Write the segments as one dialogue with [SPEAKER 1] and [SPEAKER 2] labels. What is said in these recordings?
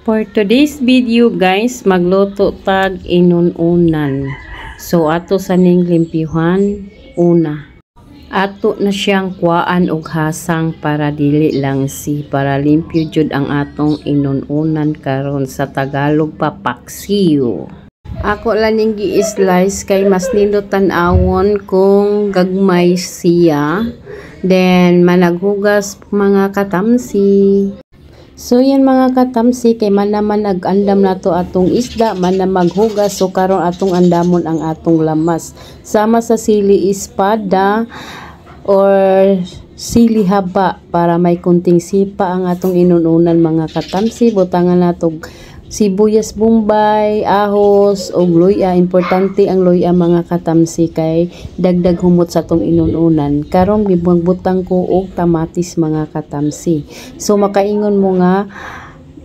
[SPEAKER 1] For today's video guys, magluto tag inununan. So ato sa ning limpyuhan una. Ato na siyang kuhaan og hasang para dili lang para limpyo jud ang atong inununan karon sa Tagalog papaksiw. Ako lang ning gi-slice kay mas nindot tan-awon kung gagmay siya. Then managhugas mga katamsi. So yan mga katamsi, kay man naman nag-andam na to atong isda, man na maghugas, so karon atong andamon ang atong lamas. Sama sa sili espada or sili haba para may kunting sipa ang atong inununan mga katamsi. Butangan nato sibuyas bombay, ahos, o luya. Importante ang luya mga katamsi kay dagdag humot sa tong inununan. Karon butang ko og tamatis mga katamsi. So makaingon mo nga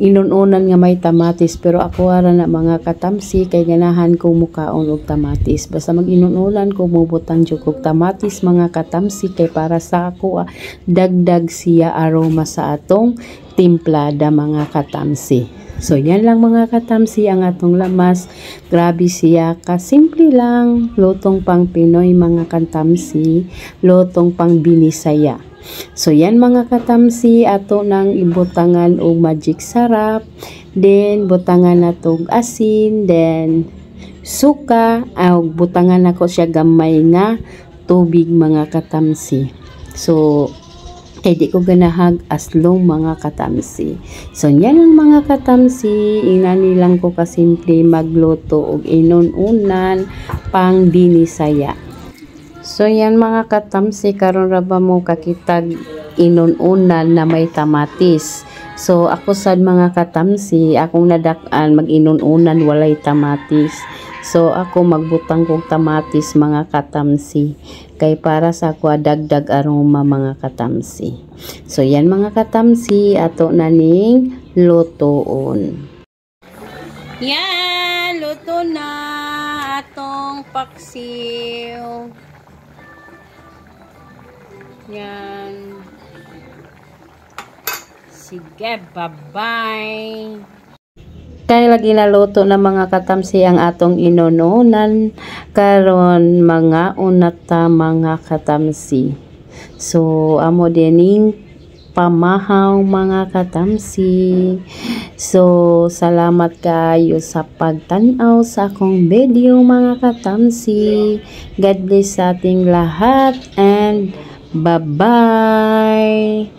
[SPEAKER 1] inununan nga may tamatis, pero ako ara na mga katamsi kay ganahan ko mukaon og tamatis. Basta mag-inununan ko mubutang jud og tamatis mga katamsi kay para sa ako dagdag siya aroma sa atong timplada mga katamsi. So yan lang mga katamsi ang atong lamas. Grabe siya kasimple lang. Lutong pang Pinoy mga katamsi. Lutong pang Binisaya. So yan mga katamsi, ato nang ibutangan og magic sarap. Then butangan natog asin. Then suka. Butangan ako siya gamay nga tubig mga katamsi. So kay di ko ganahag aslong mga katamsi. So yan lang mga katamsi, inani lang ko kasimple magluto og inununan pang Binisaya. So yan mga katamsi, karon ra ba mo kakitag inununan na may tamatis. So ako sad mga katamsi, akong nadak-an mag-inununan walay tamatis. So ako magbutang kog tamatis mga katamsi kay para sa ako dagdag aroma mga katamsi. So yan mga katamsi, ato na ning lutoon. Yan, luto na atong paksiw. Yan. Sige, bye-bye. Kaya lagi naluto na mga katamsi ang atong inununan karon mga unata mga katamsi. So amo dining pamahaw mga katamsi. So salamat kayo sa pagtan-aw sa akong video mga katamsi. God bless sa ating lahat and bye-bye.